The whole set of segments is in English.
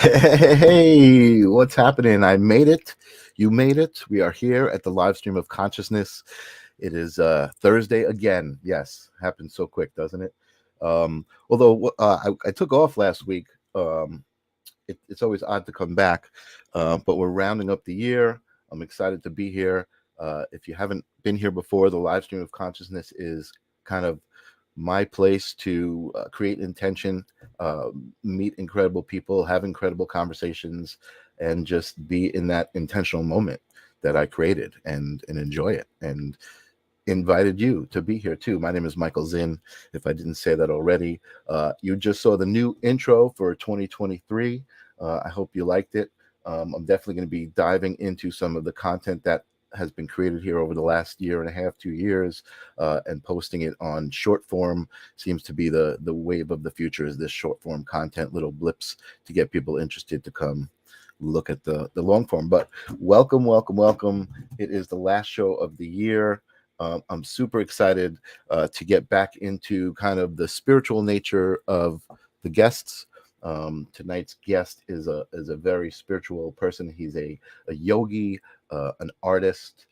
Hey, what's happening? I made it. You made it. We are here at the live stream of consciousness. It is Thursday again. Yes, happens so quick, doesn't it? Although I took off last week. It's always odd to come back, but we're rounding up the year. I'm excited to be here. If you haven't been here before, the live stream of consciousness is kind of my place to create intention, meet incredible people, have incredible conversations, and just be in that intentional moment that I created and enjoy it. And invited you to be here too. My name is Michael Zinn. If I didn't say that already, you just saw the new intro for 2023. I hope you liked it. I'm definitely going to be diving into some of the content that has been created here over the last year and a half, 2 years, and posting it on short form. Seems to be the wave of the future, is this short form content, little blips to get people interested to come look at the long form. But welcome. It is the last show of the year. I'm super excited to get back into kind of the spiritual nature of the guests. Tonight's guest is a very spiritual person. He's a yogi, an artist.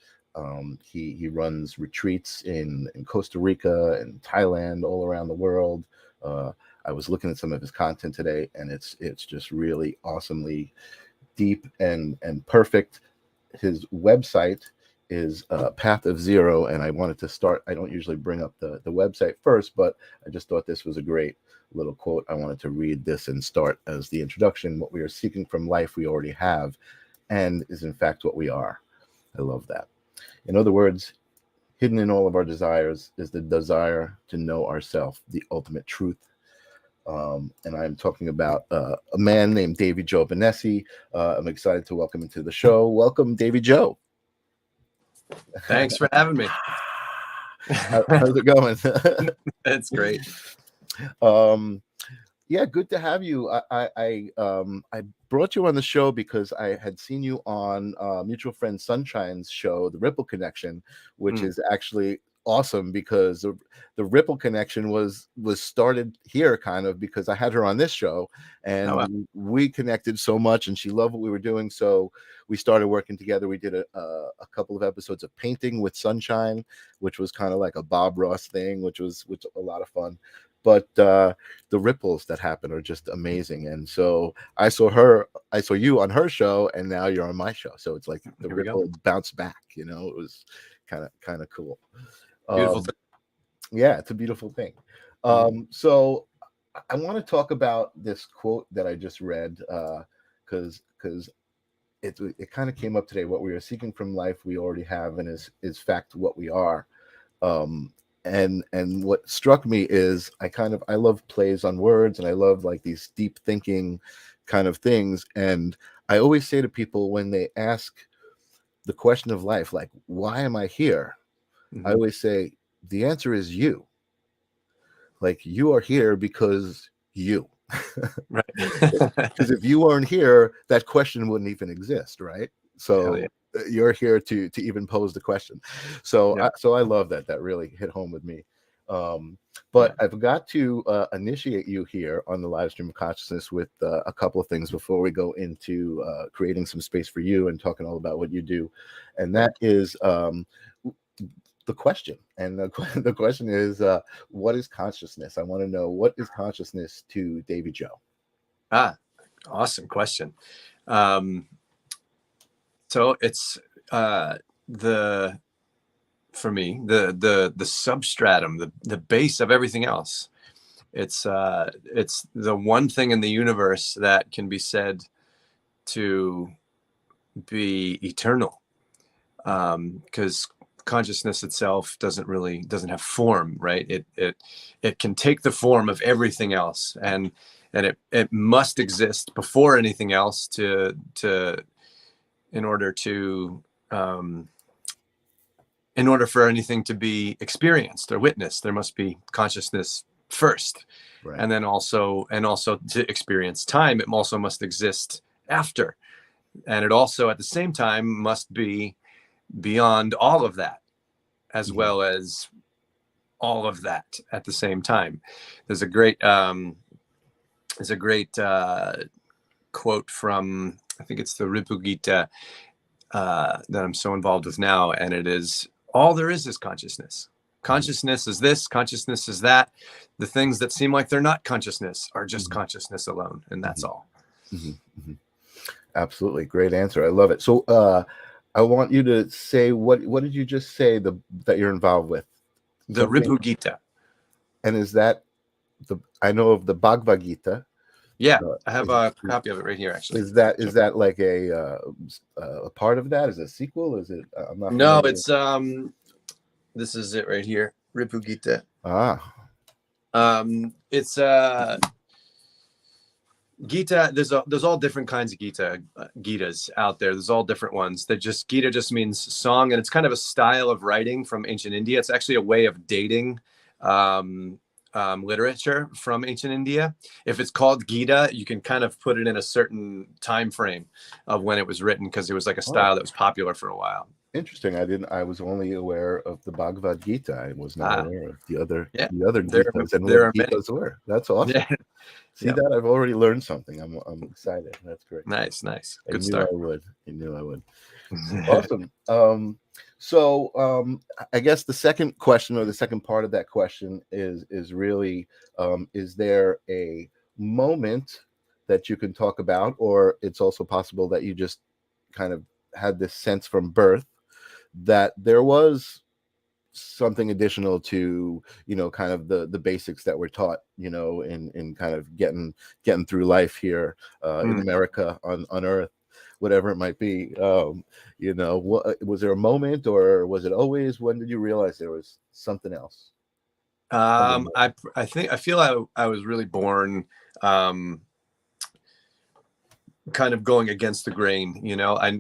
He runs retreats in Costa Rica and Thailand, all around the world. I was looking at some of his content today, and it's just really awesomely deep and perfect. His website is Path of Zero, and I wanted to start. I don't usually bring up the website first, but I just thought this was a great little quote. I wanted to read this and start as the introduction. What we are seeking from life we already have, and is in fact what we are. I love that. In other words, hidden in all of our desires is the desire to know ourselves, the ultimate truth. And I'm talking about a man named Davey Joe Bonessi. I'm excited to welcome him to the show. Welcome, Davey Joe. Thanks for having me. How's it going? It's great. Yeah, good to have you. I brought you on the show because I had seen you on mutual friend Sunshine's show, The Ripple Connection, which is actually awesome because the Ripple Connection was started here kind of because I had her on this show, and we connected so much, and she loved what we were doing, so we started working together. We did a couple of episodes of painting with Sunshine, which was kind of like a Bob Ross thing, which was a lot of fun. But the ripples that happen are just amazing. And so I saw you on her show, and now you're on my show. So it's like the ripple bounced back, It was kind of cool. Beautiful thing. Yeah, it's a beautiful thing. So I want to talk about this quote that I just read, because it kind of came up today. What we are seeking from life we already have, and is fact what we are. And what struck me is I love plays on words, and I love like these deep thinking kind of things. And I always say to people when they ask the question of life, like, why am I here? I always say the answer is you. Like, you are here because you. Right. Because if you weren't here, that question wouldn't even exist, right? So you're here to even pose the question. So I love that really hit home with me. But I've got to initiate you here on the live stream of consciousness with a couple of things before we go into creating some space for you and talking all about what you do, and that is the question. And the question is, what is consciousness? I want to know, what is consciousness to Davey Joe? Awesome question. So it's for me, the substratum, the base of everything else. It's the one thing in the universe that can be said to be eternal, because consciousness itself doesn't have form, right? It can take the form of everything else, and it must exist before anything else in order for anything to be experienced or witnessed. There must be consciousness first, right? And then also to experience time, it also must exist after, and it also at the same time must be beyond all of that, as well as all of that at the same time. There's a great quote from, I think it's the Ripu Gita that I'm so involved with now. And it is, all there is consciousness. Consciousness is this, consciousness is that. The things that seem like they're not consciousness are just consciousness alone. And that's all. Absolutely. Great answer. I love it. So I want you to say, what did you just say that you're involved with? The Ripu Gita. And is that I know of the Bhagavad Gita. Yeah, I have a copy of it right here, actually. Is that like a part of that? Is it a sequel? Is it? I'm not No, familiar. it's this is it right here, Ripu Gita. It's Gita. There's all different kinds of Gitas out there. There's all different ones. Gita just means song, and it's kind of a style of writing from ancient India. It's actually a way of dating literature from ancient India. If it's called Gita, you can kind of put it in a certain time frame of when it was written, because it was like a style that was popular for a while. Interesting. I was only aware of the Bhagavad Gita. I was not aware of the other Gitas and what Gitas were. That's awesome. Yeah. See that? I've already learned something. I'm excited. That's great. Nice. Good start. I knew I would. Awesome. So I guess the second question, or the second part of that question, is really, is there a moment that you can talk about, or it's also possible that you just kind of had this sense from birth that there was something additional to, kind of the basics that we're taught, in kind of getting through life here in America, on Earth, whatever it might be. Was there a moment, or was it always? When did you realize there was something else? I feel I was really born kind of going against the grain.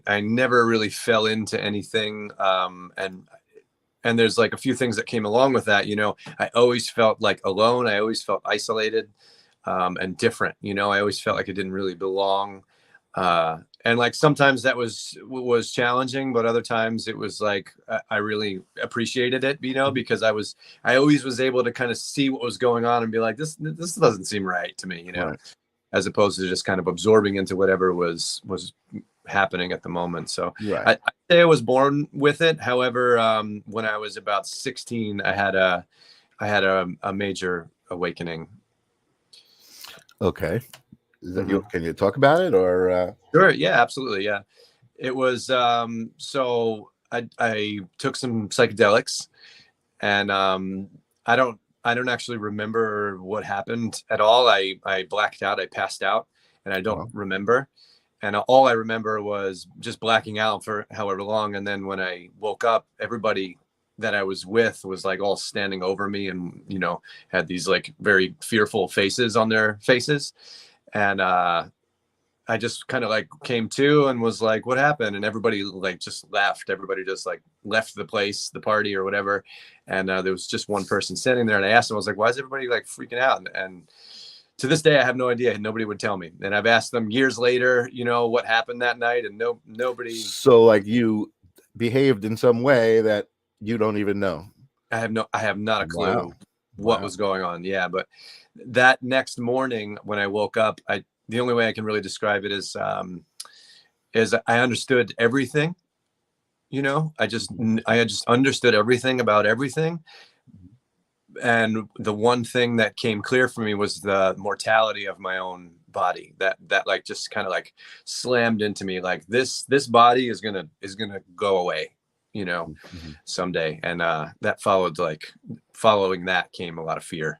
I never really fell into anything, and there's like a few things that came along with that. I always felt like alone. I always felt isolated and different. I always felt like I didn't really belong. And like sometimes that was challenging, but other times it was like I really appreciated it, because I always was able to kind of see what was going on and be like, this doesn't seem right to me, Right. As opposed to just kind of absorbing into whatever was happening at the moment. So right. I say I was born with it. However, when I was about 16, I had a major awakening. Okay. Can you talk about it, or? Sure. Yeah, absolutely. Yeah. It was, so I took some psychedelics, and I don't actually remember what happened at all. I blacked out. I passed out, and I don't remember. And all I remember was just blacking out for however long. And then when I woke up, everybody that I was with was like all standing over me, and, had these like very fearful faces on their faces. And I just kind of like came to and was like, what happened? And everybody like just laughed. Everybody just like left the place, the party or whatever. And there was just one person standing there. And I asked him, I was like, why is everybody like freaking out? And to this day, I have no idea. Nobody would tell me. And I've asked them years later, what happened that night. And nobody. So like you behaved in some way that you don't even know. I have not a clue what was going on. Yeah. But that next morning when I woke up, the only way I can really describe it is I understood everything. I just understood everything about everything. And the one thing that came clear for me was the mortality of my own body. That like just kind of like slammed into me, like this body is gonna go away, someday. And that following that came a lot of fear.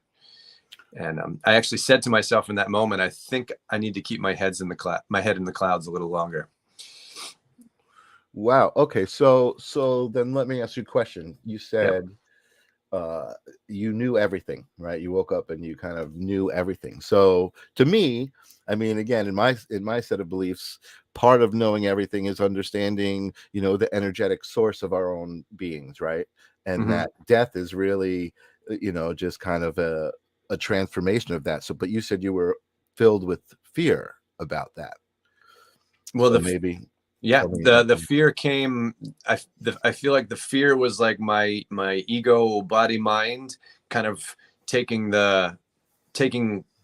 And I actually said to myself in that moment, I think I need to keep my head in the clouds a little longer. Wow. Okay. So then let me ask you a question. You said you knew everything, right? You woke up and you kind of knew everything. So to me, I mean, again, in my set of beliefs, part of knowing everything is understanding, the energetic source of our own beings, right? And that death is really, just kind of a transformation of that. So, but you said you were filled with fear about that. Well, so maybe the fear came. I feel like the fear was like my ego, body, mind kind of taking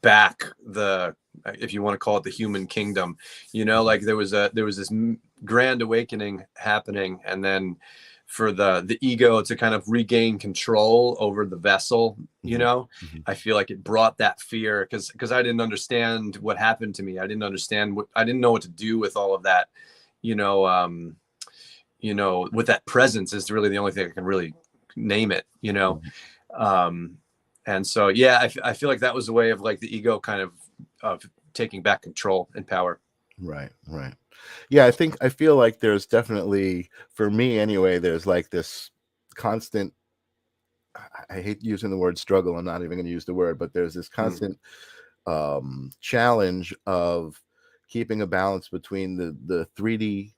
back the, if you want to call it, the human kingdom, you know, like there was this grand awakening happening, and then for the ego to kind of regain control over the vessel, you know, I feel like it brought that fear, because I didn't understand what happened to me. I didn't understand I didn't know what to do with all of that, you know, with that presence is really the only thing I can really name it, you know. And so, yeah, I feel like that was a way of like the ego kind of taking back control and power. Right. Yeah, I feel like there's definitely, for me anyway, there's like this constant, I hate using the word struggle, I'm not even going to use the word, but there's this constant challenge of keeping a balance between the 3D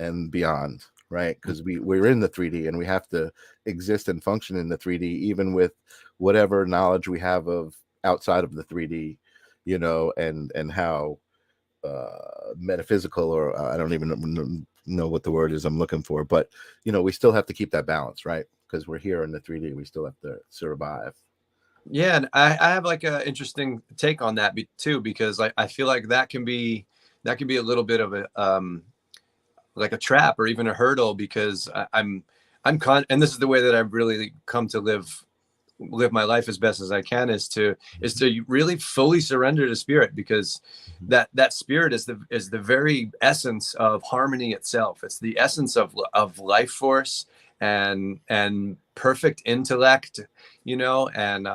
and beyond, right? Because we're in the 3D and we have to exist and function in the 3D, even with whatever knowledge we have of outside of the 3D, you know, and how metaphysical, or I don't even know what the word is I'm looking for, but you know, we still have to keep that balance, right? Because we're here in the 3D, we still have to survive. Yeah, and I have like a interesting take on that too, because I feel like that can be a little bit of a like a trap or even a hurdle, because and this is the way that I've really come to live my life as best as I can, is to really fully surrender to spirit, because that spirit is the very essence of harmony itself. It's the essence of life force and perfect intellect, you know. And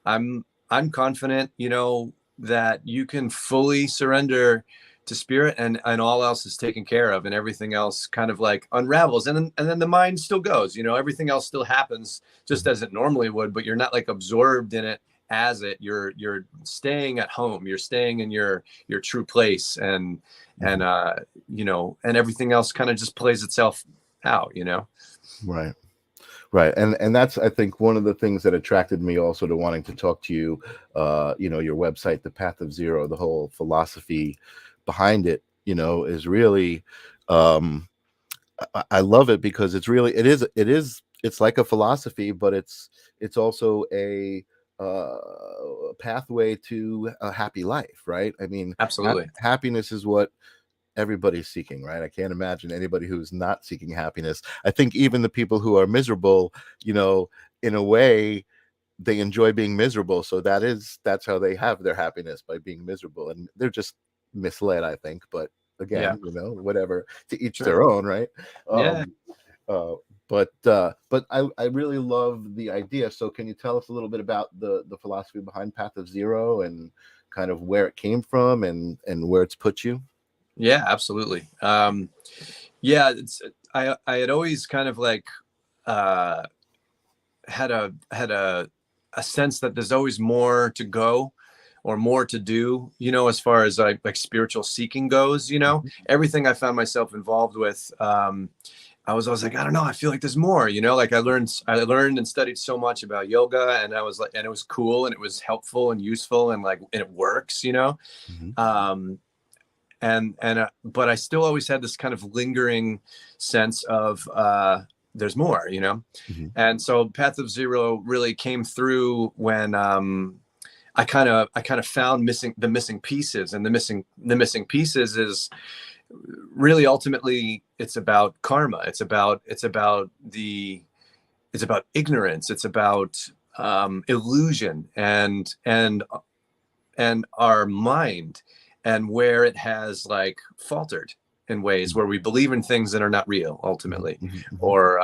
I'm confident, you know, that you can fully surrender to spirit, and all else is taken care of, and everything else kind of like unravels, and then the mind still goes, you know, everything else still happens just as it normally would, but you're not like absorbed in it as it, you're staying at home, you're staying in your true place, and you know, and everything else kind of just plays itself out, you know. Right. And that's, I think, one of the things that attracted me also to wanting to talk to you. You know, your website, The Path of Zero, the whole philosophy behind it, you know, is really, I love it, because it's really, it's like a philosophy, but it's also a pathway to a happy life, right? I mean, Absolutely. happiness is what everybody's seeking, right? I can't imagine anybody who's not seeking happiness. I think even the people who are miserable, you know, in a way, they enjoy being miserable. So that's how they have their happiness, by being miserable. And they're just misled, I think. But Yeah. again, you know, whatever, to each Sure. their own, right? Yeah. But I really love the idea. So can you tell us a little bit about the philosophy behind Path of Zero, and kind of where it came from, and where it's put you? Yeah, absolutely. Yeah, I had always kind of like had a sense that there's always more to go, or more to do, you know, as far as like spiritual seeking goes, you know. Everything I found myself involved with, I was always like, I don't know, I feel like there's more, you know. Like I learned and studied so much about yoga, and I was like, and it was cool, and it was helpful and useful, and like, and it works, you know. But I still always had this kind of lingering sense of there's more, you know. And so Path of Zero really came through when I kind of found the missing pieces, and the missing pieces is really ultimately, it's about karma. It's about ignorance. It's about illusion, and our mind, and where it has like faltered in ways where we believe in things that are not real ultimately. Or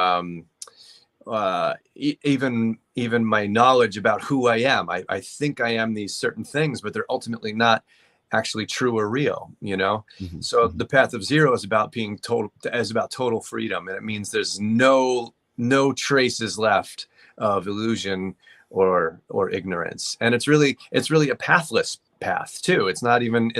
even my knowledge about who I am, I think I am these certain things, but they're ultimately not actually true or real, you know. So the Path of Zero is about total freedom, and it means there's no traces left of illusion or ignorance. And it's really a pathless path too. It's not even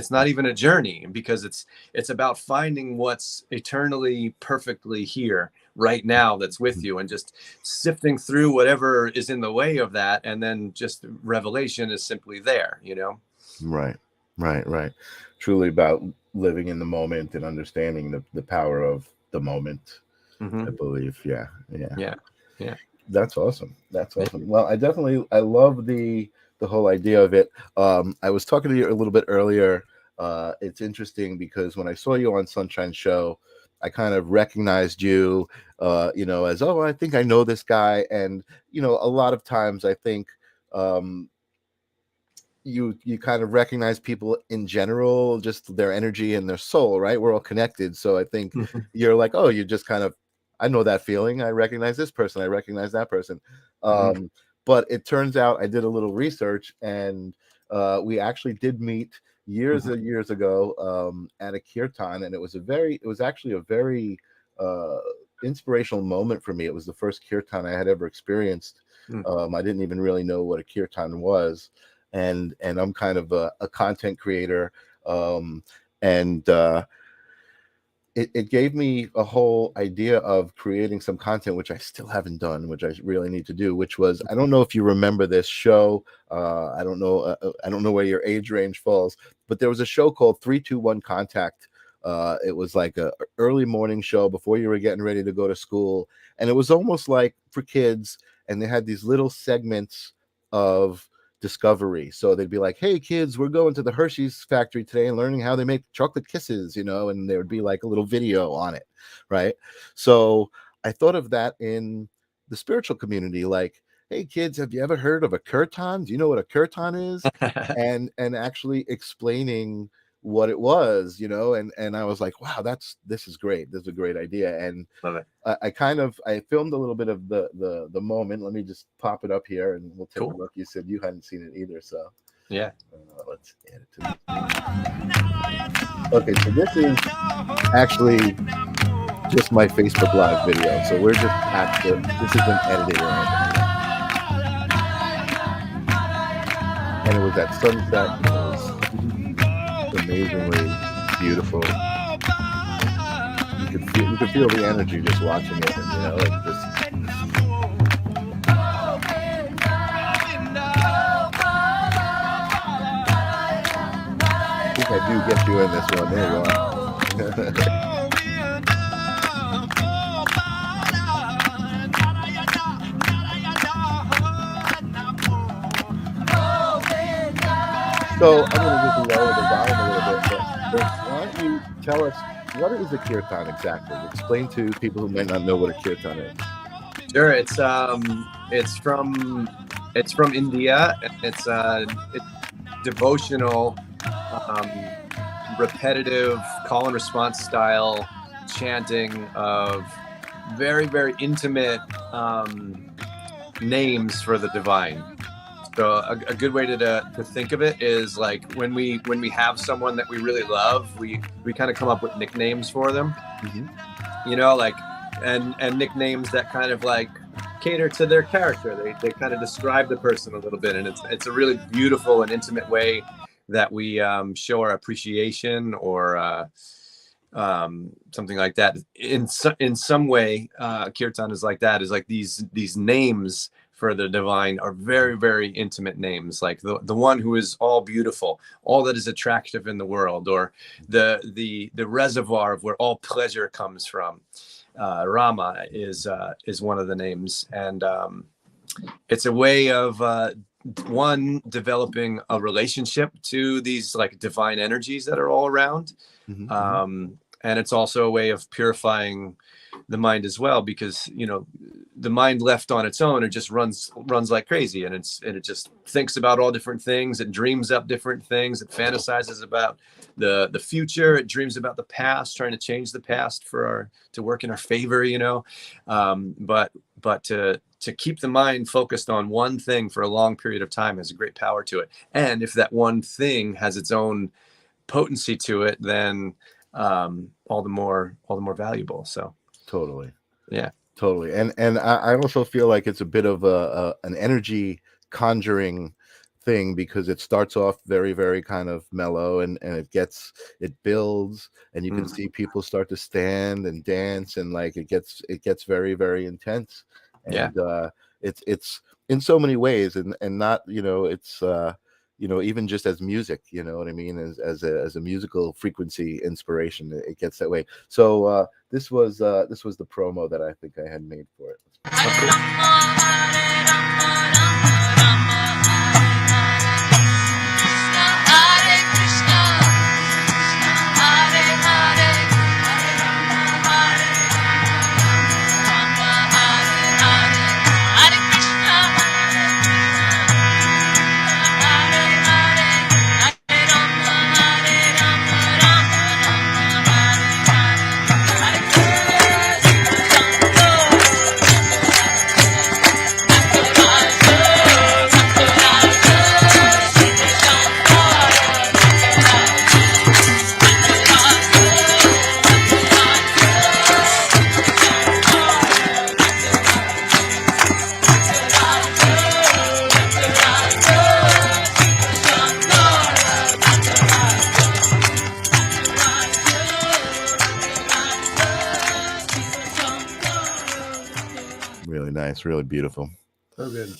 a journey, because it's about finding what's eternally perfectly here right now, that's with you, and just sifting through whatever is in the way of that, and then just revelation is simply there, you know. Right. Truly about living in the moment and understanding the power of the moment. I believe. Yeah. Yeah. That's awesome. Well, I love the the whole idea of it. I was talking to you a little bit earlier. It's interesting because when I saw you on Sunshine Show, I kind of recognized you, as, oh, I think I know this guy. And, a lot of times I think you kind of recognize people in general, just their energy and their soul, right? We're all connected. So I think you're like, oh, you just kind of, I know that feeling. I recognize this person. I recognize that person. But it turns out I did a little research, and we actually did meet years and years ago at a kirtan, and it was actually a very inspirational moment for me. It was the first kirtan I had ever experienced. I didn't even really know what a kirtan was, and I'm kind of a content creator, and it gave me a whole idea of creating some content, which I still haven't done, which I really need to do, which was, I don't know if you remember this show. I don't know where your age range falls, but there was a show called 321 Contact. It was like a early morning show before you were getting ready to go to school. And it was almost like for kids, and they had these little segments of discovery. So they'd be like, hey kids, we're going to the Hershey's factory today and learning how they make chocolate kisses, and there would be like a little video on it, right? So I thought of that in the spiritual community, like, hey kids, have you ever heard of a kirtan? Do you know what a kirtan is? and actually explaining what it was, and I was like, wow, this is great. This is a great idea. And Love it. I filmed a little bit of the moment. Let me just pop it up here and we'll take a look. You said you hadn't seen it either, so yeah. Let's add it to this. Okay, so this is actually just my Facebook Live video. So we're just this isn't edited or anything. And it was at sunset. It was amazingly beautiful. You could feel the energy just watching it, and like this. I think I do get you in this one. There you are. So I'm going to just lower the volume a little bit, but why don't you tell us, what is a kirtan exactly? Explain to people who might not know what a kirtan is. Sure, it's from India. It's devotional, repetitive call and response style chanting of very, very intimate names for the divine. So a good way to think of it is like when we have someone that we really love, we kind of come up with nicknames for them, like and nicknames that kind of like cater to their character. They kind of describe the person a little bit, and it's a really beautiful and intimate way that we show our appreciation or something like that. In some way, kirtan is like that. Is like these names for the divine are very, very intimate names, like the one who is all beautiful, all that is attractive in the world, or the reservoir of where all pleasure comes from. Rama is one of the names, and it's a way of one, developing a relationship to these like divine energies that are all around, and it's also a way of purifying the mind as well, because the mind left on its own, it just runs like crazy, and it just thinks about all different things. It dreams up different things. It fantasizes about the future. It dreams about the past, trying to change the past to work in our favor, but to keep the mind focused on one thing for a long period of time has a great power to it. And if that one thing has its own potency to it, then all the more valuable. So totally. Yeah. Totally. And I also feel like it's a bit of an energy conjuring thing, because it starts off very, very kind of mellow, and it builds, and you can see people start to stand and dance, and like it gets very, very intense. And it's in so many ways, and not, it's even just as music, you know what I mean, as a musical frequency inspiration, it gets that way. So this was the promo that I think I had made for it. nice, really beautiful. So good.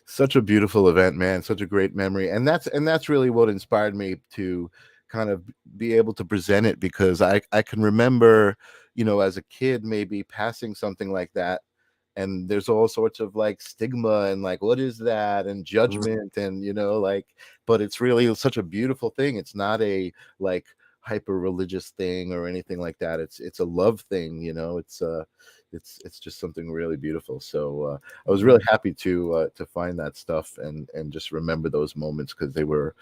Such a beautiful event, man. Such a great memory, and that's really what inspired me to kind of be able to present it, because I can remember, as a kid maybe passing something like that, and there's all sorts of like stigma and like, what is that, and judgment, and like, but it's really such a beautiful thing. It's not a like hyper religious thing or anything like that. It's a love thing. It's just something really beautiful. So I was really happy to find that stuff and just remember those moments, because they were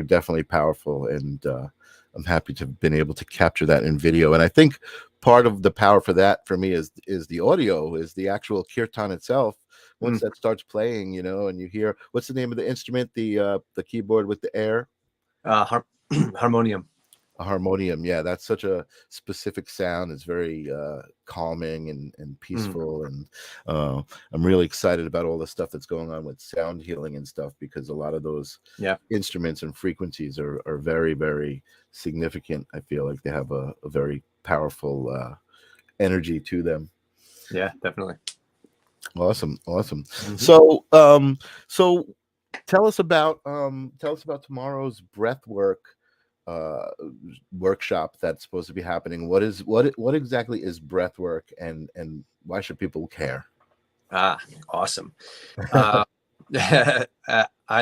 definitely powerful, and I'm happy to have been able to capture that in video. And I think part of the power for that for me is the audio, is the actual kirtan itself. Once that starts playing, and you hear, what's the name of the instrument, the keyboard with the air? Harmonium. A harmonium. Yeah, that's such a specific sound. It's very calming and peaceful. And I'm really excited about all the stuff that's going on with sound healing and stuff, because a lot of those instruments and frequencies are very, very significant. I feel like they have a very powerful energy to them. Yeah, definitely. Awesome. So so tell us about tomorrow's breath work workshop that's supposed to be happening. What exactly is breath work, and why should people care? Awesome. I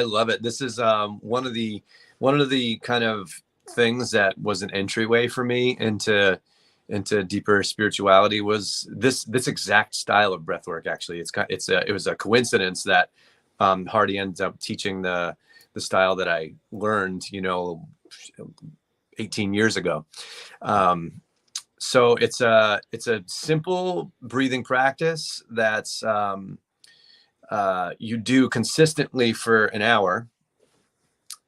love it. This is one of the kind of things that was an entryway for me into deeper spirituality, was this exact style of breath work. Actually, it was a coincidence that Hardy ends up teaching the style that I learned 18 years ago. So it's a simple breathing practice that's you do consistently for an hour,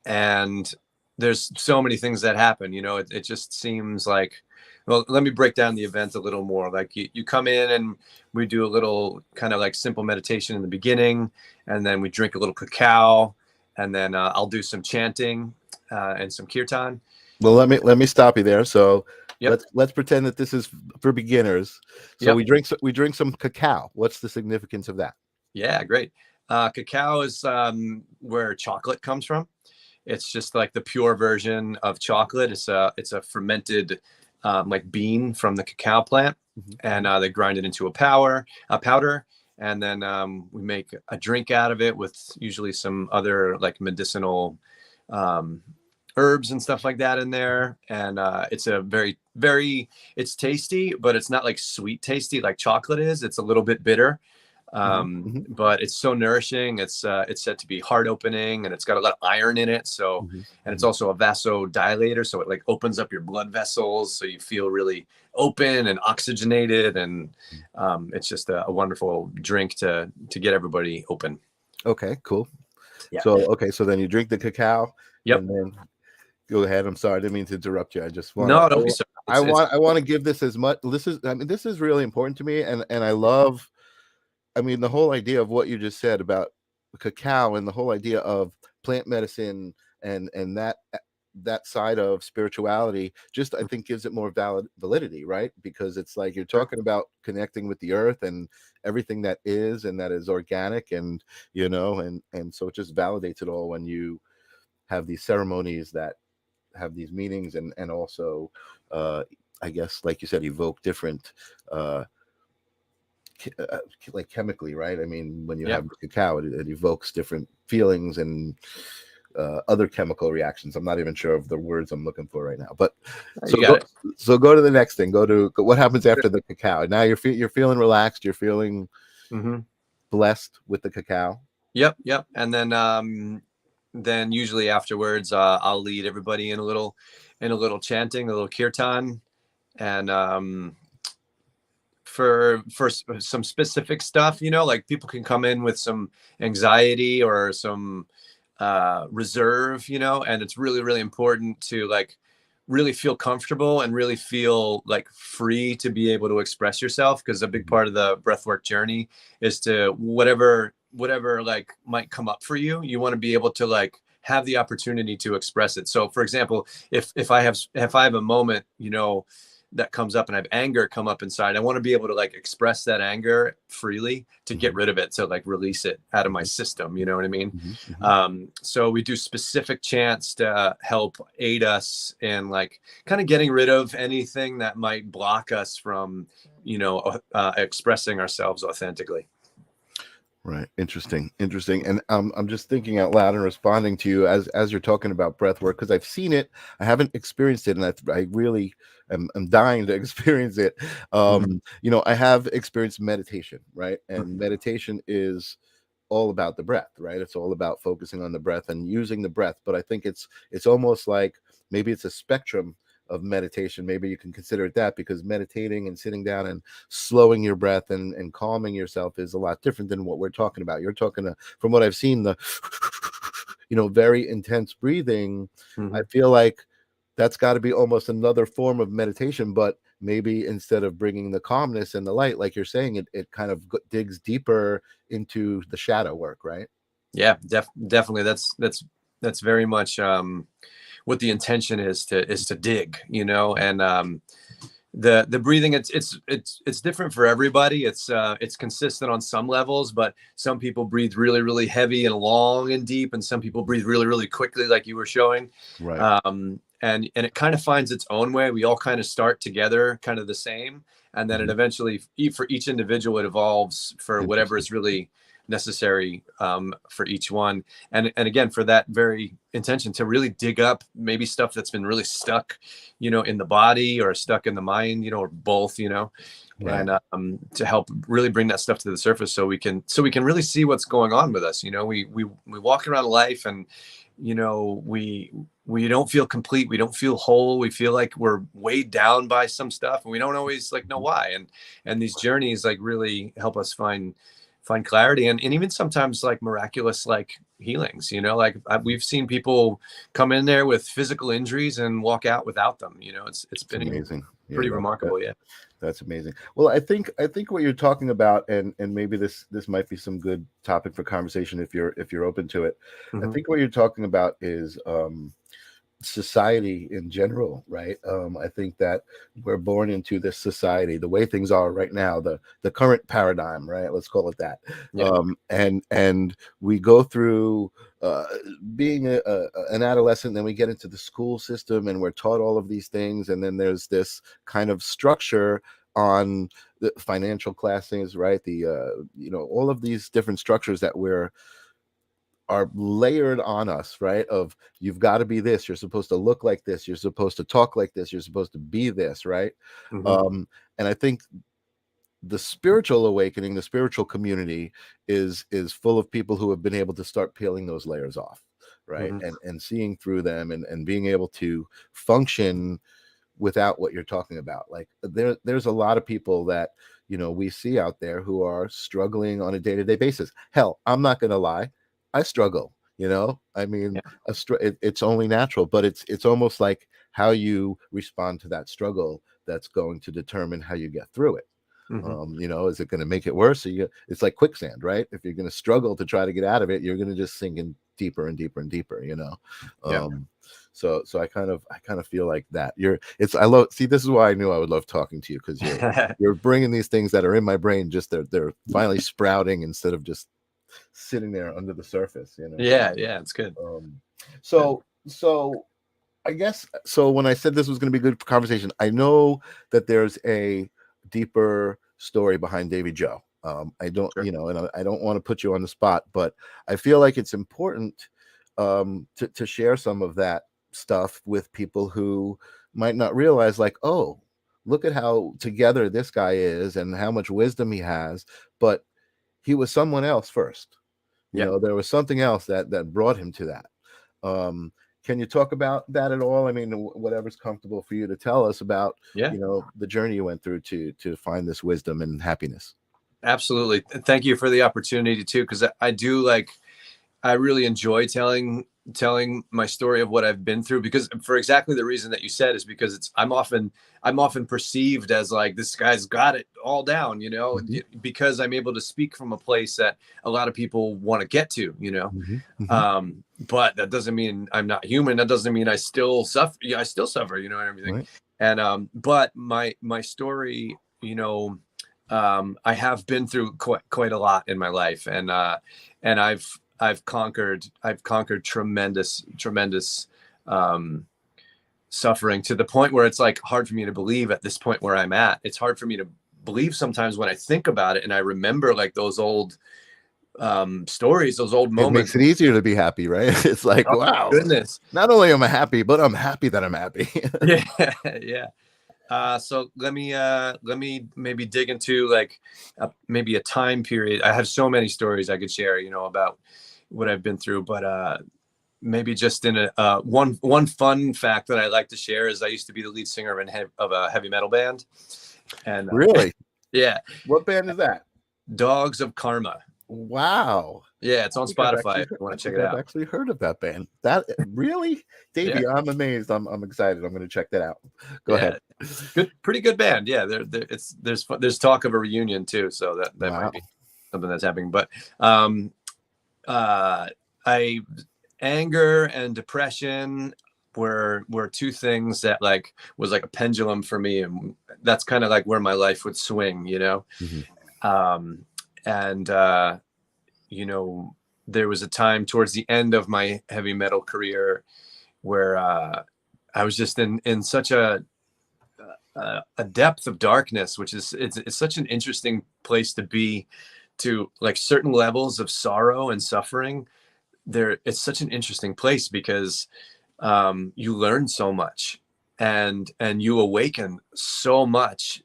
and there's so many things that happen. It just seems like, well, let me break down the event a little more. Like you come in and we do a little kind of like simple meditation in the beginning, and then we drink a little cacao, and then I'll do some chanting and some kirtan. Well, let me stop you there. So let's pretend that this is for beginners. So we drink some cacao. What's the significance of that? Yeah, great. Cacao is where chocolate comes from. It's just like the pure version of chocolate. It's a fermented like bean from the cacao plant, and they grind it into a powder, and then we make a drink out of it with usually some other like medicinal herbs and stuff like that in there. And it's a very, very, it's tasty, but it's not like sweet tasty like chocolate is. It's a little bit bitter. But it's so nourishing. It's said to be heart opening, and it's got a lot of iron in it. So, and it's also a vasodilator. So it like opens up your blood vessels, so you feel really open and oxygenated. And it's just a wonderful drink to get everybody open. Okay, cool. Yeah. So then you drink the cacao. Yep. And then go ahead. I'm sorry, I didn't mean to interrupt you. I just want don't be sorry. I want to give this as much. This is really important to me, and I love. I mean, the whole idea of what you just said about cacao, and the whole idea of plant medicine and that side of spirituality, just I think gives it more validity, right? Because it's like you're talking about connecting with the earth and everything that is organic, and and so it just validates it all when you have these ceremonies that have these meanings, and also I guess, like you said, evoke different like chemically, right? I mean, when you have cacao, it evokes different feelings and other chemical reactions. I'm not even sure of the words I'm looking for right now, but so go to the next thing. Go to what happens after the cacao. Now you're feeling relaxed. You're feeling blessed with the cacao. Yep. And then usually afterwards, I'll lead everybody in a little chanting, a little kirtan, and for some specific stuff, like people can come in with some anxiety or some reserve, and it's really, really important to like really feel comfortable and really feel like free to be able to express yourself, because a big part of the breathwork journey is to whatever like might come up for you, you want to be able to like have the opportunity to express it. So for example, if I have a moment, that comes up and I have anger come up inside, I want to be able to like express that anger freely to get rid of it, to like release it out of my system. You know what I mean? So we do specific chants to help aid us in like kind of getting rid of anything that might block us from, you know, expressing ourselves authentically. Right. Interesting. And I'm just thinking out loud and responding to you as you're talking about breath work, because I've seen it. I haven't experienced it, and I really am dying to experience it. You know, I have experienced meditation, right? And meditation is all about the breath, right? It's all about focusing on the breath and using the breath. But I think it's almost like maybe it's a spectrum of meditation. Maybe you can consider it that, because meditating and sitting down and slowing your breath and calming yourself is a lot different than what we're talking about. You're talking from what I've seen, the you know, very intense breathing. I feel like that's got to be almost another form of meditation, but maybe instead of bringing the calmness and the light, like you're saying, it kind of digs deeper into the shadow work, right? Yeah, definitely. That's very much what the intention is to dig, you know. And the breathing, it's different for everybody. It's consistent on some levels, but some people breathe really, really heavy and long and deep, and some people breathe really, really quickly, like you were showing. Right. And it kind of finds its own way. We all kind of start together kind of the same, and then it eventually, for each individual, it evolves for whatever is really necessary for each one. And again, for that very intention, to really dig up maybe stuff that's been really stuck, you know, in the body or stuck in the mind, you know, or both, you know. Right. And to help really bring that stuff to the surface, so we can really see what's going on with us. You know, we walk around life, and you know, we don't feel complete. We don't feel whole. We feel like we're weighed down by some stuff, and we don't always like know why. And these journeys like really help us find clarity, and even sometimes like miraculous like healings, you know, like we've seen people come in there with physical injuries and walk out without them. You know, it's been amazing. Pretty remarkable. Yeah. That's amazing. Well, I think what you're talking about, and maybe this might be some good topic for conversation if you're open to it. I think what you're talking about is society in general, right? I think that we're born into this society, the way things are right now, the current paradigm, right? Let's call it that. Yeah. And we go through being an adolescent, then we get into the school system, and we're taught all of these things, and then there's this kind of structure on the financial classes, right? The you know, all of these different structures that are layered on us, right? Of you've got to be this, you're supposed to look like this, you're supposed to talk like this, you're supposed to be this, right? And I think the spiritual awakening, the spiritual community is full of people who have been able to start peeling those layers off, right? And seeing through them, and being able to function without what you're talking about. Like there's a lot of people that, you know, we see out there who are struggling on a day-to-day basis. Hell, I'm not gonna lie, I struggle, you know. I mean, it's only natural, but it's almost like how you respond to that struggle that's going to determine how you get through it. You know, is it going to make it worse? It's like quicksand, right? If you're going to struggle to try to get out of it, you're going to just sink in deeper and deeper and deeper, you know. So I kind of feel like that. I love, see, this is why I knew I would love talking to you, because you're bringing these things that are in my brain, just they're finally sprouting instead of just sitting there under the surface, you know. Yeah, it's good. So I guess, so when I said this was going to be good conversation, I know that there's a deeper story behind Davey Joe. I don't, you know, and I don't want to put you on the spot, but I feel like it's important to share some of that stuff with people who might not realize, like, oh, look at how together this guy is and how much wisdom he has, but he was someone else first. You know, there was something else that brought him to that. Can you talk about that at all? I mean, whatever's comfortable for you to tell us about, you know, the journey you went through to find this wisdom and happiness. Absolutely. Thank you for the opportunity too, because I really enjoy telling my story of what I've been through, because for exactly the reason that you said, is because I'm often perceived as like, this guy's got it all down, you know, because I'm able to speak from a place that a lot of people want to get to, you know. But that doesn't mean I'm not human. That doesn't mean I still suffer. Yeah, I still suffer, you know, and everything. And but my story, you know, I have been through quite a lot in my life, and I've conquered tremendous suffering, to the point where it's like hard for me to believe at this point where I'm at. It's hard for me to believe sometimes when I think about it and I remember like those old stories, those old It moments. makes it easier to be happy, right? It's like, Oh, wow, goodness. not only am I happy, but I'm happy that I'm happy. Yeah, yeah. So let me maybe dig into like maybe a time period. I have so many stories I could share, you know, about what I've been through, but maybe just in a one fun fact that I like to share is I used to be the lead singer of a heavy metal band. And Really? yeah, What band is that? Dogs of Karma. Wow. Yeah, it's on Spotify if you want to check it out. I've actually heard of that band. That really, Davey, Yeah. I'm amazed. I'm excited. I'm going to check that out. Go ahead. Pretty good band. Yeah, there's talk of a reunion too, so that Wow. might be something that's happening. But I anger and depression were two things that like was like a pendulum for me, and that's kind of like where my life would swing, you know. And you know, there was a time towards the end of my heavy metal career where I was just in such a depth of darkness, which is it's such an interesting place to be, to like certain levels of sorrow and suffering. It's such an interesting place because you learn so much and you awaken so much.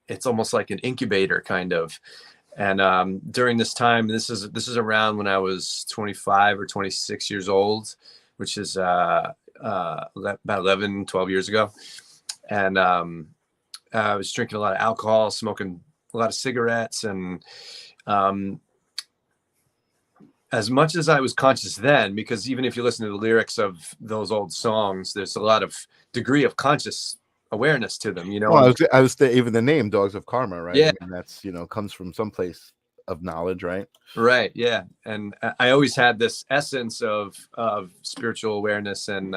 It's almost like an incubator kind of. And during this time, this is around when I was 25 or 26 years old, which is about 11, 12 years ago. And I was drinking a lot of alcohol, smoking a lot of cigarettes. And as much as I was conscious then, because even if you listen to the lyrics of those old songs, there's a lot of degree of conscious awareness to them, you know. Well, I was even the name Dogs of Karma, right? Yeah. I mean, that's, you know, comes from some place of knowledge, right? Right. Yeah. And I always had this essence of spiritual awareness and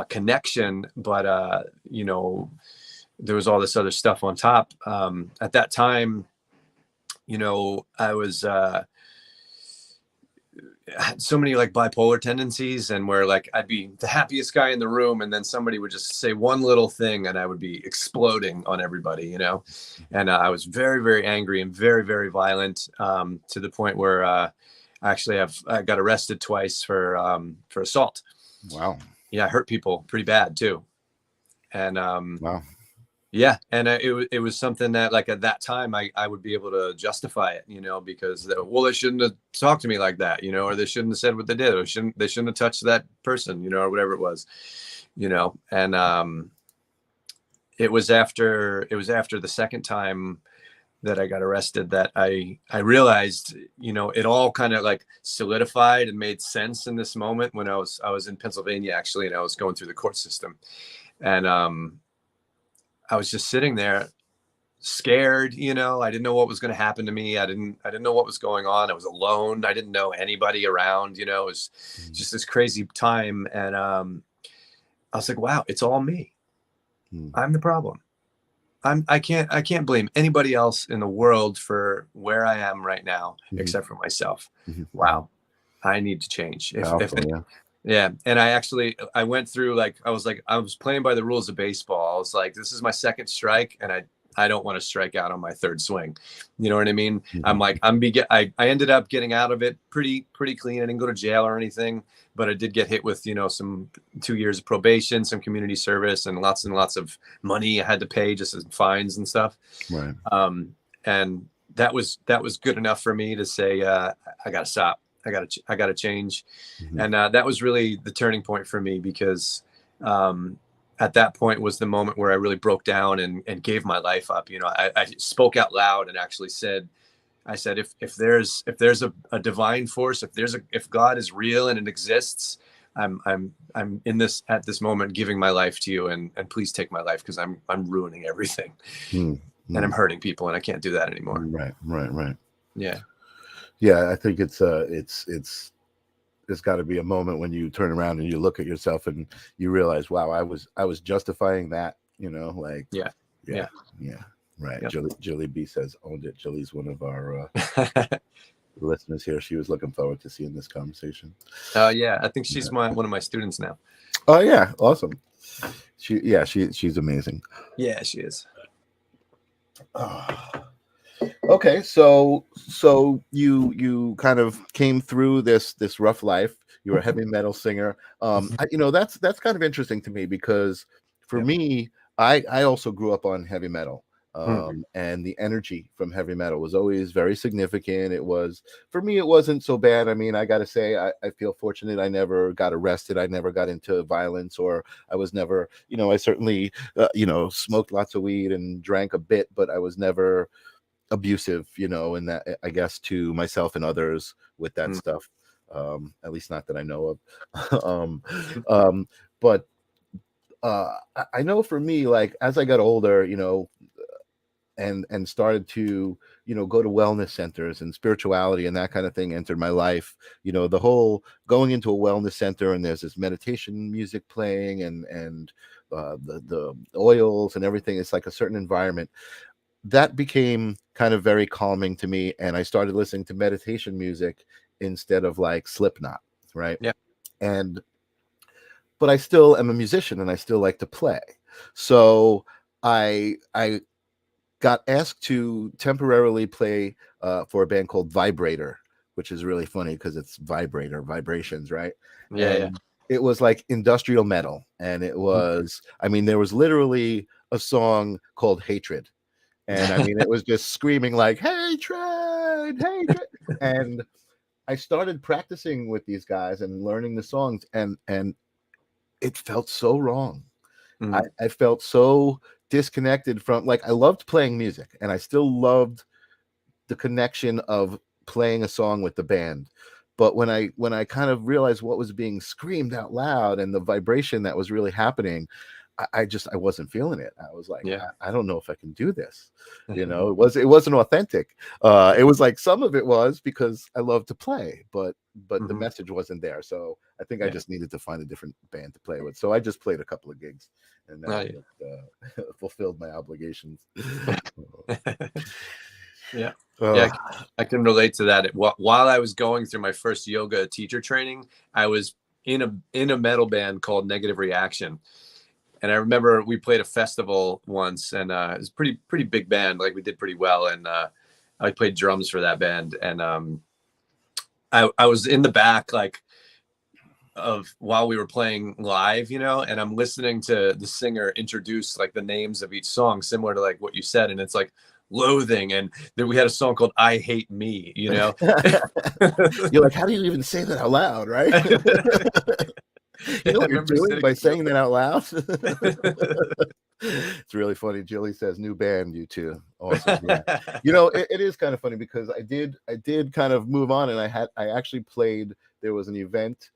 connection, but you know, there was all this other stuff on top. At that time, you know, I had so many like bipolar tendencies, and where like I'd be the happiest guy in the room, and then somebody would just say one little thing and I would be exploding on everybody, you know. And I was very, very angry and very, very violent, to the point where I got arrested twice for assault. Wow. Yeah, I hurt people pretty bad too. And wow. Yeah, and it was something that like at that time I would be able to justify it, you know, because they shouldn't have talked to me like that, you know, or they shouldn't have said what they did, or they shouldn't have touched that person, you know, or whatever it was, you know. And it was after the second time that I got arrested that I realized, you know, it all kind of like solidified and made sense in this moment when I was in Pennsylvania actually, and I was going through the court system, and I was just sitting there scared, you know. I didn't know what was going to happen to me. I didn't know what was going on. I was alone. I didn't know anybody around, you know. It was just this crazy time. And I was like, wow, it's all me. I'm the problem. I can't blame anybody else in the world for where I am right now, except for myself. Wow. I need to change. Yeah. And I went through like, I was playing by the rules of baseball. I was like, this is my second strike, and I don't want to strike out on my third swing. You know what I mean? I'm like, I ended up getting out of it pretty clean. I didn't go to jail or anything, but I did get hit with, you know, some 2 years of probation, some community service, and lots of money I had to pay just as fines and stuff. Right. And that was good enough for me to say, I gotta stop. I gotta change. And that was really the turning point for me, because at that point was the moment where I really broke down and gave my life up. You know, I spoke out loud and actually said, if there's a divine force, if God is real and it exists, I'm in this at this moment giving my life to you, and please take my life, because I'm ruining everything and I'm hurting people, and I can't do that anymore. Right. Yeah. Yeah, I think it's there's got to be a moment when you turn around and you look at yourself and you realize, wow, I was justifying that, like, Yeah. yeah. Right. Yep. Julie B says owned it. Julie's one of our listeners here. She was looking forward to seeing this conversation. Yeah, I think she's one of my students now. Oh yeah, awesome. She's amazing. Yeah, she is. Okay, so you kind of came through this rough life. You're a heavy metal singer. That's kind of interesting to me because for me, I also grew up on heavy metal. And the energy from heavy metal was always very significant. It was, for me, it wasn't so bad. I mean, I got to say, I feel fortunate. I never got arrested. I never got into violence, or I was never, I certainly, smoked lots of weed and drank a bit, but I was never abusive, and that, I guess, to myself and others with that stuff. At least not that I know of. But I know for me, like, as I got older, and started to go to wellness centers, and spirituality and that kind of thing entered my life. The whole going into a wellness center, and there's this meditation music playing, and the oils and everything. It's like a certain environment that became kind of very calming to me, and I started listening to meditation music instead of like Slipknot, right? Yeah. But I still am a musician, and I still like to play. So I got asked to temporarily play for a band called Vibrator, which is really funny because it's vibrations, right? Yeah. It was like industrial metal, and it was, I mean, there was literally a song called Hatred, and I mean, it was just screaming like hatred. And I started practicing with these guys and learning the songs, and it felt so wrong. I felt so disconnected from, like, I loved playing music, and I still loved the connection of playing a song with the band. But when I kind of realized what was being screamed out loud and the vibration that was really happening, I wasn't feeling it. I was like, I don't know if I can do this. It wasn't authentic. It was like, some of it was because I love to play, but the message wasn't there. So I think I just needed to find a different band to play with. So I just played a couple of gigs, and that fulfilled my obligations. Yeah, I can relate to that. While I was going through my first yoga teacher training, I was in a metal band called Negative Reaction. And I remember we played a festival once, and it was pretty big band. Like, we did pretty well, and I played drums for that band. And I was in the back, like, while we were playing live, and I'm listening to the singer introduce, like, the names of each song, similar to like what you said, and it's like Loathing, and then we had a song called I Hate Me. You're like, how do you even say that out loud, right? You know what you're doing by saying that out loud? It's really funny. Julie says, new band, you two. Awesome. Yeah. It is kind of funny because I did kind of move on, and I actually played, there was an event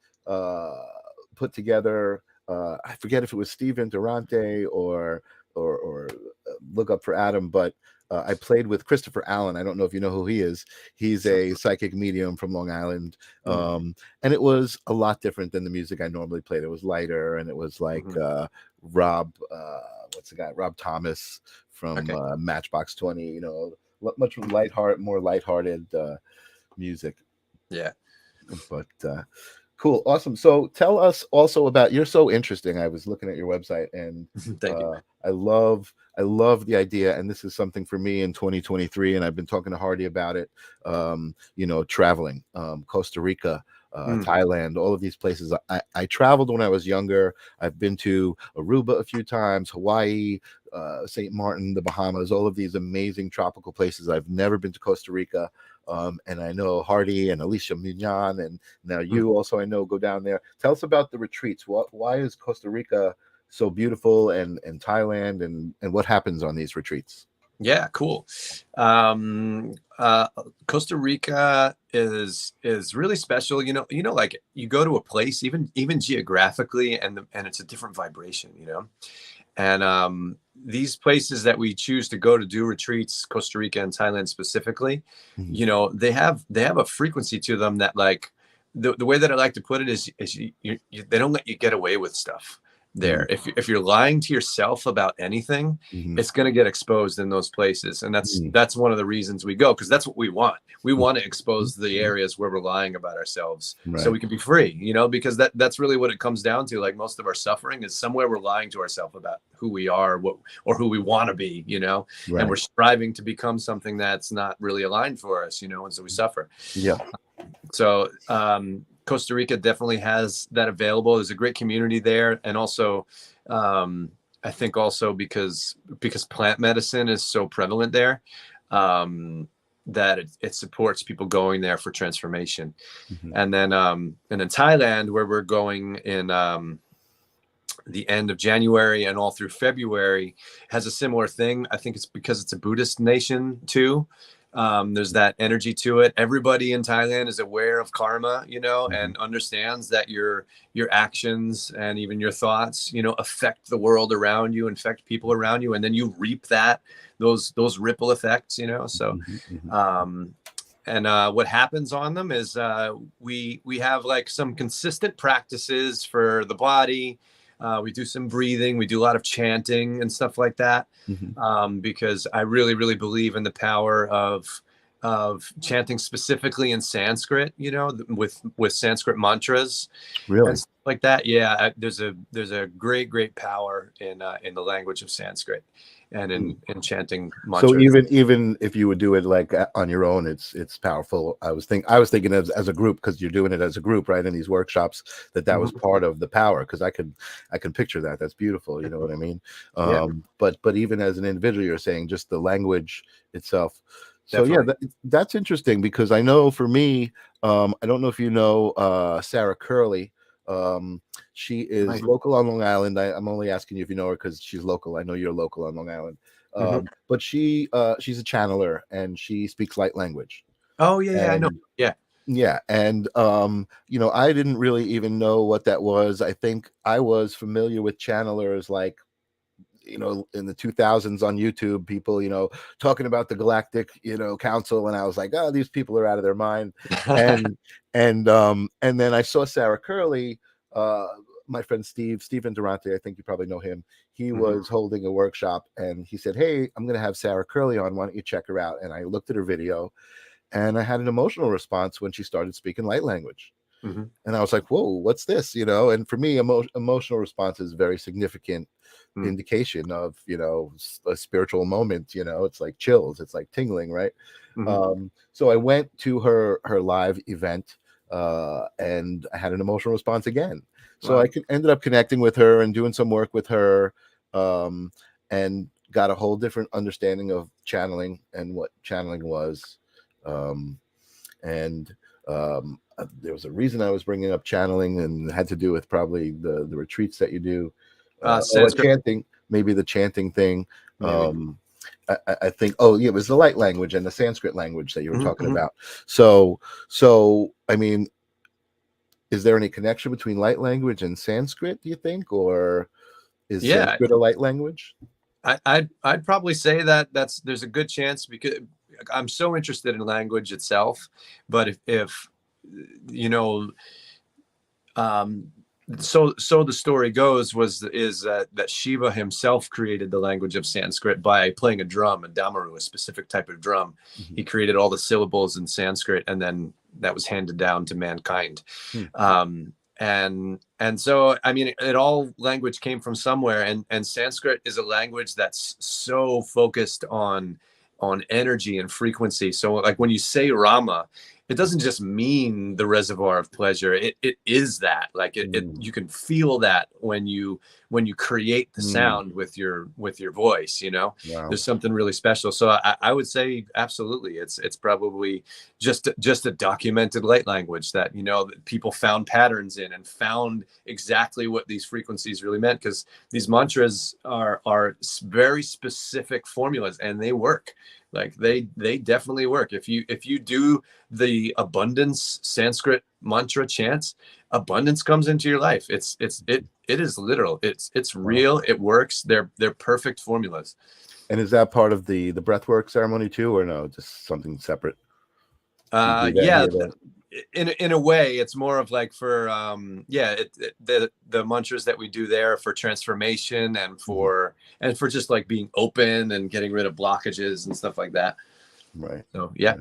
put together. I forget if it was Steven Durante or look up for Adam, but I played with Christopher Allen. I don't know if you know who he is. He's a psychic medium from Long Island. And it was a lot different than the music I normally played. It was lighter, and it was like Rob, what's the guy? Rob Thomas from Matchbox 20, much more lighthearted music. Yeah. But cool. Awesome. So tell us also about, you're so interesting. I was looking at your website, and Thank you. I love the idea. And this is something for me in 2023. And I've been talking to Hardy about it, traveling, Costa Rica, Thailand, all of these places. I traveled when I was younger. I've been to Aruba a few times, Hawaii, St. Martin, the Bahamas, all of these amazing tropical places. I've never been to Costa Rica. And I know Hardy and Alicia Mignon, and now you also, I know, go down there. Tell us about the retreats. Why is Costa Rica so beautiful, and Thailand, and what happens on these retreats? Yeah, cool. Costa Rica is really special. Like, you go to a place, even geographically, and it's a different vibration. And these places that we choose to go to do retreats, Costa Rica and Thailand specifically, they have a frequency to them that, like, the way that I like to put it is they don't let you get away with stuff there. If you're lying to yourself about anything, it's going to get exposed in those places. And that's one of the reasons we go, because that's what we want. We want to expose the areas where we're lying about ourselves, so we can be free, you know, because that's really what it comes down to. Like, most of our suffering is somewhere we're lying to ourselves about who we are, or who we want to be, you know, and we're striving to become something that's not really aligned for us, you know, and so we suffer. So Costa Rica definitely has that available. There's a great community there. And also, I think also because plant medicine is so prevalent there, that it supports people going there for transformation. And then Thailand, where we're going in the end of January and all through February, has a similar thing. I think it's because it's a Buddhist nation too. There's that energy to it. Everybody in Thailand is aware of karma, you know, and understands that your actions and even your thoughts, you know, affect the world around you, affect people around you, and then you reap those ripple effects, you know. So what happens on them is we have like some consistent practices for the body. We do some breathing, we do a lot of chanting and stuff like that, because I really, really believe in the power of chanting, specifically in Sanskrit, you know, with Sanskrit mantras, and stuff like that. Yeah, there's a great power in the language of Sanskrit and in chanting mantras. So even if you would do it like on your own, it's powerful. I was thinking as a group, because you're doing it as a group, right, in these workshops, that was part of the power, because I can picture that. That's beautiful, you know what I mean? But even as an individual, you're saying just the language itself. So that's interesting, because I know for me, I don't know if you know Sarah Curley. She is local on Long Island. I'm only asking you if you know her because she's local. I know you're local on Long Island. But she's a channeler, and she speaks light language. Oh yeah, I know. Yeah. And you know, I didn't really even know what that was. I think I was familiar with channelers, like, you know, in the 2000s on YouTube, people, you know, talking about the Galactic, you know, Council, and I was like, oh, these people are out of their mind. And then I saw Sarah Curley, my friend Stephen Durante, I think you probably know him. He was holding a workshop, and he said, hey, I'm going to have Sarah Curley on. Why don't you check her out? And I looked at her video, and I had an emotional response when she started speaking light language. And I was like, whoa, what's this? You know, and for me, emotional response is very significant indication of, you know, a spiritual moment. You know, it's like chills, it's like tingling, right? So I went to her live event, and I had an emotional response again. So I ended up connecting with her and doing some work with her, and got a whole different understanding of channeling and what channeling was. There was a reason I was bringing up channeling, and it had to do with probably the retreats that you do. Chanting, maybe the chanting thing. I think, it was the light language and the Sanskrit language that you were talking about. So I mean, is there any connection between light language and Sanskrit, do you think, or is Sanskrit a light language? I'd probably say that there's a good chance, because I'm so interested in language itself. But if you know, so the story goes is that Shiva himself created the language of Sanskrit by playing a drum, a damaru, a specific type of drum. He created all the syllables in Sanskrit, and then that was handed down to mankind. And so, I mean, all language came from somewhere, and Sanskrit is a language that's so focused on energy and frequency. So like when you say Rama, it doesn't just mean the reservoir of pleasure. It is that, like you can feel that when you create the sound with your voice, you know. There's something really special. So I would say absolutely, it's probably just a documented light language that, you know, that people found patterns in and found exactly what these frequencies really meant, because these mantras are very specific formulas, and they work. Like they definitely work. If you do the abundance Sanskrit mantra chants, abundance comes into your life. It is literal. It's real. It works. They're perfect formulas. And is that part of the breathwork ceremony too, or no, just something separate? in a way, it's more of like for the mantras that we do there for transformation and for just like being open and getting rid of blockages and stuff like that. Right. So yeah.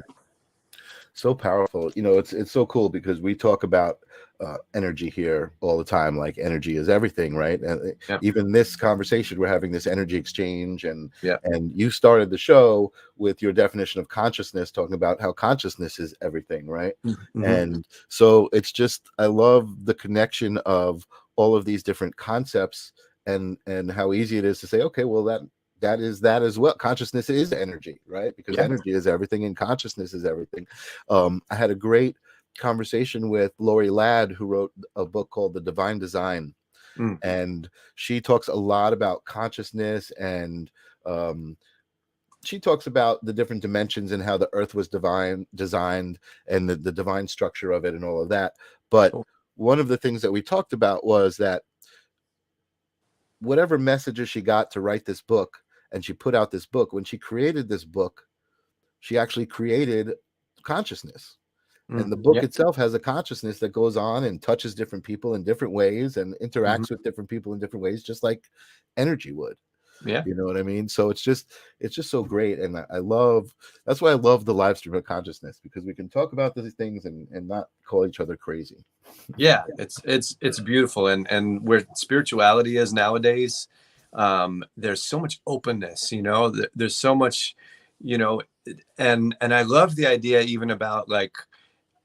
So powerful. You know, it's so cool because we talk about energy here all the time. Like energy is everything, right? And even this conversation, we're having this energy exchange, and you started the show with your definition of consciousness, talking about how consciousness is everything, right? And so it's just, I love the connection of all of these different concepts, and how easy it is to say, okay, well, that is that as well. Consciousness is energy, right? Because energy is everything and consciousness is everything. I had a great conversation with Lori Ladd, who wrote a book called The Divine Design. And she talks a lot about consciousness, and she talks about the different dimensions and how the earth was designed and the divine structure of it and all of that. But one of the things that we talked about was that whatever messages she got to write this book, and she put out this book, when she created this book, she actually created consciousness. And the book itself has a consciousness that goes on and touches different people in different ways and interacts with different people in different ways, just like energy would. You know what I mean? So it's just so great. And that's why I love the live stream of consciousness, because we can talk about these things and not call each other crazy. It's beautiful. And where spirituality is nowadays, there's so much openness, you know, there's so much, you know, and I love the idea even about like,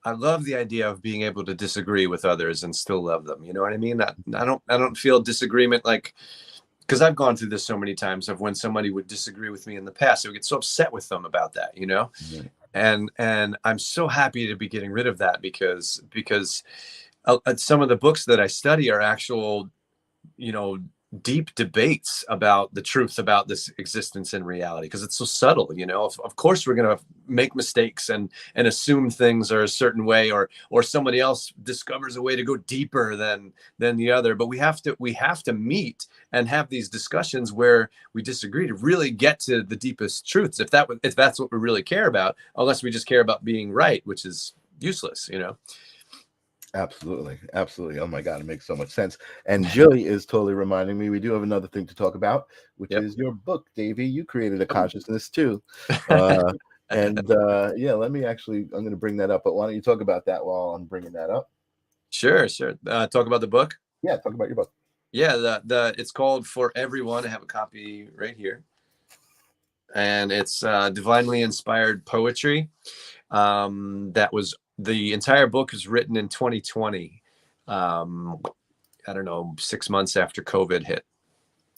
I love the idea of being able to disagree with others and still love them. You know what I mean? I don't feel disagreement, like, because I've gone through this so many times of when somebody would disagree with me in the past, I would get so upset with them about that, you know? And I'm so happy to be getting rid of that because some of the books that I study are actual, you know, deep debates about the truth about this existence and reality, because it's so subtle, you know. Of course we're going to make mistakes and assume things are a certain way, or somebody else discovers a way to go deeper than the other, but we have to meet and have these discussions where we disagree to really get to the deepest truths, if that's what we really care about, unless we just care about being right, which is useless, you know. Absolutely. Oh my God, it makes so much sense. And Jilly is totally reminding me we do have another thing to talk about, which is your book, Davey. You created a consciousness too. And let me I'm going to bring that up, but why don't you talk about that while I'm bringing that up? Sure. Talk about the book. Yeah, talk about your book. Yeah, it's called For Everyone. I have a copy right here, and it's divinely inspired poetry. The entire book is written in 2020. I don't know, 6 months after COVID hit.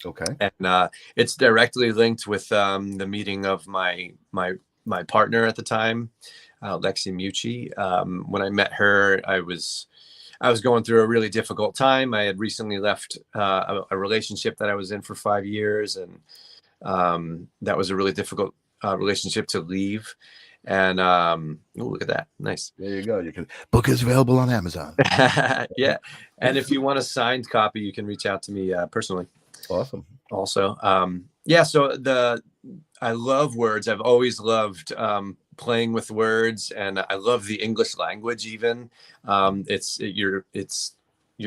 Okay. And it's directly linked with the meeting of my partner at the time, Lexi Mucci. When I met her, I was going through a really difficult time. I had recently left a relationship that I was in for 5 years, and that was a really difficult relationship to leave. And look at that, nice. There you go. Book is available on Amazon. Yeah, and if you want a signed copy, you can reach out to me personally. Awesome. Also, so I love words. I've always loved playing with words, and I love the English language. Even you're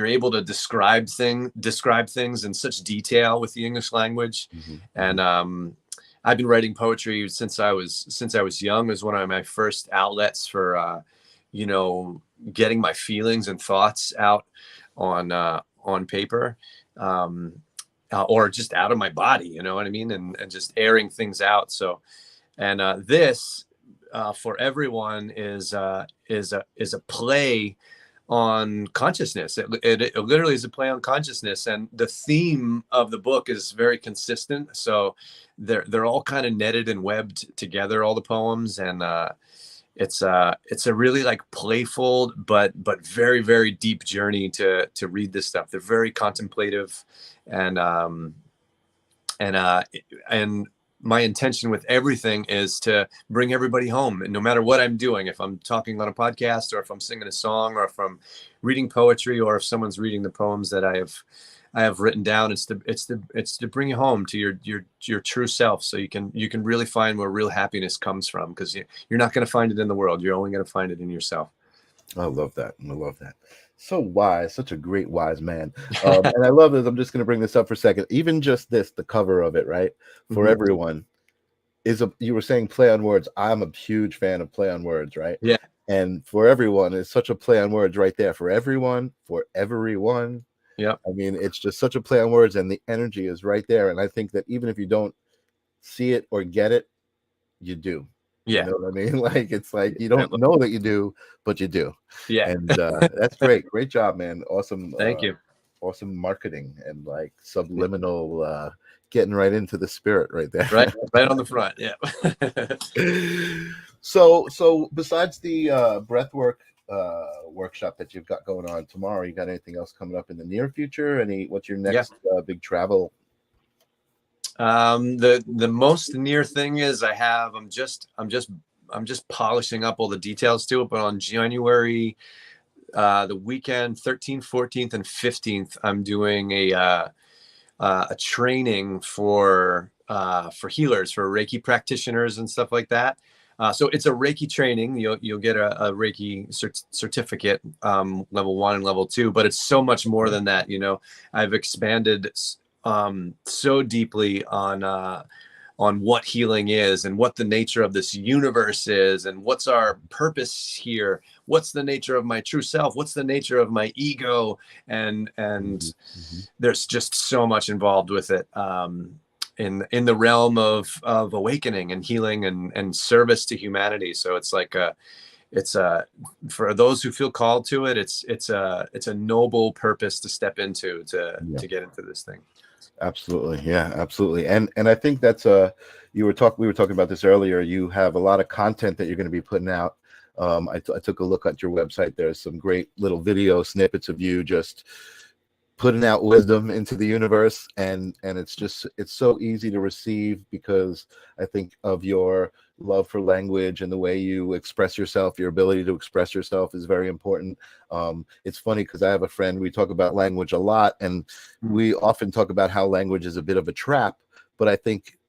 able to describe things in such detail with the English language. And I've been writing poetry since I was young. It was one of my first outlets for getting my feelings and thoughts out on paper, or just out of my body, you know what I mean, and just airing things out. So, and this For Everyone is a play on consciousness. It literally is a play on consciousness, and the theme of the book is very consistent. So they're all kind of netted and webbed together, all the poems, and it's a really like playful but very, very deep journey to read this stuff. They're very contemplative, and my intention with everything is to bring everybody home. And no matter what I'm doing, if I'm talking on a podcast, or if I'm singing a song, or if I'm reading poetry, or if someone's reading the poems that I have written down, it's to bring you home to your true self, so you can really find where real happiness comes from, because you're not going to find it in the world. You're only going to find it in yourself. I love that. I love that. So wise, such a great wise man. And I love this. I'm just going to bring this up for a second. Even just this, the cover of it, right? For Mhm. everyone is a. You were saying play on words. I'm a huge fan of play on words, right? Yeah. And for everyone is such a play on words right there. For everyone, for everyone. Yeah. I mean, it's just such a play on words, and the energy is right there. And I think that even if you don't see it or get it, you do. You Yeah. know what I mean? Like it's like you don't know that you do, but you do. Yeah. And that's great. Great job, man. Awesome. Thank you. Awesome marketing and like subliminal getting right into the spirit right there. Right on the front. Yeah. So besides the breathwork workshop that you've got going on tomorrow, you got anything else coming up in the near future? What's your next big travel? The most near thing is I'm just polishing up all the details to it, but on January the weekend 13th, 14th, and 15th, I'm doing a training for healers, for Reiki practitioners and stuff like that. So it's a Reiki training. You'll get a Reiki certificate, level 1 and level 2, but it's so much more than that. You know, I've expanded so deeply on what healing is and what the nature of this universe is and what's our purpose here. What's the nature of my true self? What's the nature of my ego? And there's just so much involved with it. In the realm of awakening and healing and service to humanity. So it's like for those who feel called to it, it's a noble purpose to step into to get into this thing. Absolutely. Yeah, absolutely. And I think that's we were talking about this earlier. You have a lot of content that you're going to be putting out. I took a look at your website. There's some great little video snippets of you just putting out wisdom into the universe, and it's so easy to receive because I think of your love for language and the way you express yourself. Your ability to express yourself is very important. It's funny because I have a friend, we talk about language a lot, and we often talk about how language is a bit of a trap, but I think,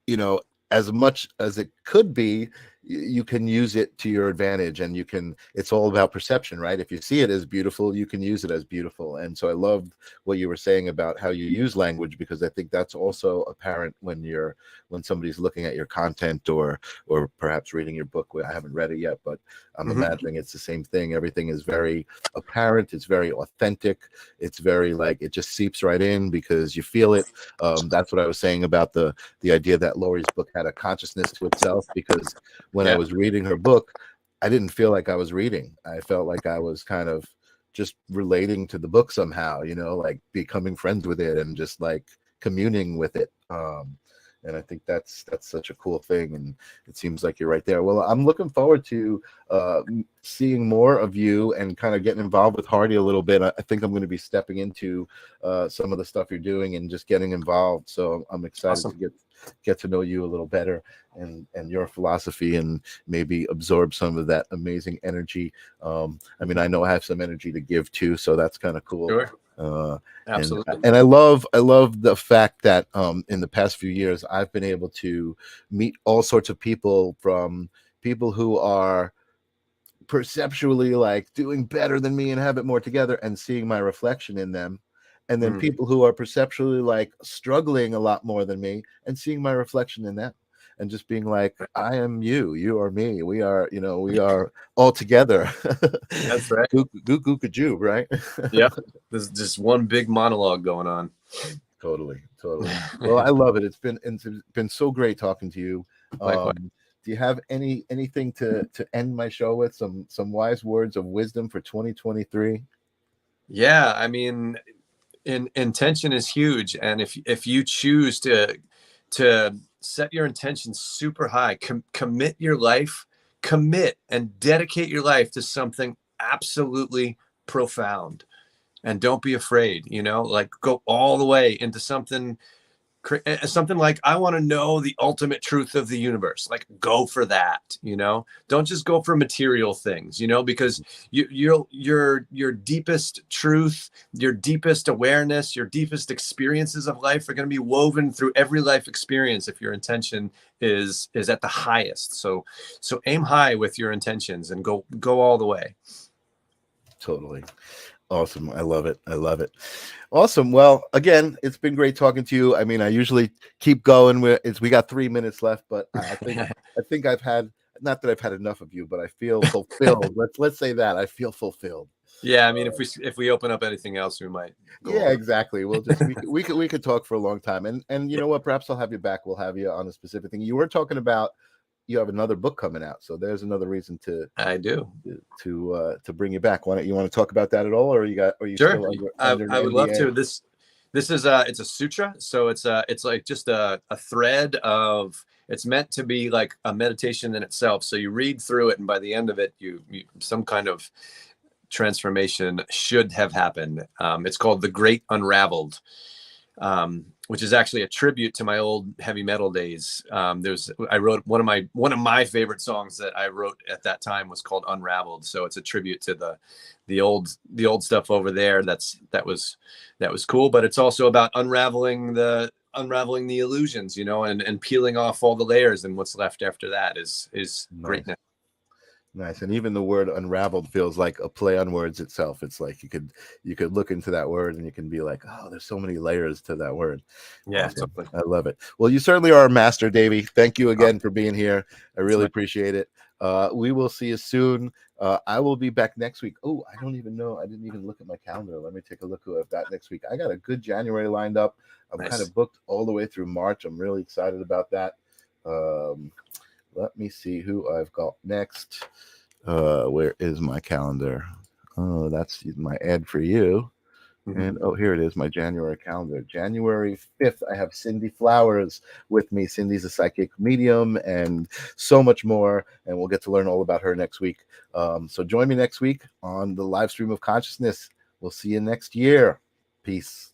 you know, as much as it could be, you can use it to your advantage, and it's all about perception, right? If you see it as beautiful, you can use it as beautiful. And so I loved what you were saying about how you use language, because I think that's also apparent when somebody's looking at your content or perhaps reading your book. I haven't read it yet, but I'm imagining it's the same thing. Everything is very apparent. It's very authentic. It's very like, it just seeps right in because you feel it. That's what I was saying about the idea that Lori's book had a consciousness to itself, because when I was reading her book, I didn't feel like I was reading. I felt like I was kind of just relating to the book somehow, you know, like becoming friends with it and just like communing with it. And I think that's such a cool thing. And it seems like you're right there. Well, I'm looking forward to seeing more of you and kind of getting involved with Hardy a little bit. I think I'm going to be stepping into some of the stuff you're doing and just getting involved. So I'm excited to get to know you a little better and your philosophy, and maybe absorb some of that amazing energy. I mean, I know I have some energy to give too, so that's kind of cool. Sure. Absolutely. And I love the fact that in the past few years I've been able to meet all sorts of people, from people who are perceptually like doing better than me and have it more together, and seeing my reflection in them, and then people who are perceptually like struggling a lot more than me and seeing my reflection in them, and just being like, I am you, you are me, we are all together. That's right. Goo, right? Yep. There's just one big monologue going on. Totally. Well, I love it. It's been so great talking to you. Do you have anything to end my show with? Some wise words of wisdom for 2023? Yeah, I mean, intention is huge, and if you choose to set your intention super high, commit and dedicate your life to something absolutely profound, and don't be afraid, you know, like go all the way into something like, I want to know the ultimate truth of the universe. Like, go for that, you know, don't just go for material things, you know, because your deepest truth, your deepest awareness, your deepest experiences of life are going to be woven through every life experience if your intention is at the highest. So aim high with your intentions and go all the way. Totally. Awesome. I love it. I love it. Awesome. Well, again, it's been great talking to you. I mean, I usually keep going. We got 3 minutes left, but I think I've had, not that I've had enough of you, but I feel fulfilled. Let's say that I feel fulfilled. Yeah, I mean, if we open up anything else, we might go Yeah, over. exactly. We'll just we could talk for a long time. And you know what? Perhaps I'll have you back. We'll have you on a specific thing. You were talking about, you have another book coming out, so there's another reason to I do. to bring you back. Why don't you want to talk about that at all, or are you Sure. still under I an would love NDA? to. This is it's a sutra, so it's like just a thread of, it's meant to be like a meditation in itself. So you read through it, and by the end of it, you some kind of transformation should have happened. It's called The Great Unraveled, which is actually a tribute to my old heavy metal days. I wrote one of my favorite songs that I wrote at that time was called Unraveled. So it's a tribute to the old stuff over there. That was cool, but it's also about unraveling the illusions, and peeling off all the layers, and what's left after that is Nice. greatness. Nice. And even the word unraveled feels like a play on words itself. It's like you could look into that word and you can be like, oh, there's so many layers to that word. Yeah, Awesome. totally. I love it. Well, you certainly are a master, Davey. Thank you again for being here. I really appreciate it. We will see you soon. I will be back next week. Oh, I don't even know. I didn't even look at my calendar. Let me take a look who I've got next week. I got a good January lined up. I'm kind of booked all the way through March. I'm really excited about that. Let me see who I've got next. Where is my calendar? Oh, that's my ad for you. And here it is, my January calendar. January 5th, I have Cindy Flowers with me. Cindy's a psychic medium and so much more. And we'll get to learn all about her next week. So join me next week on the live stream of consciousness. We'll see you next year. Peace.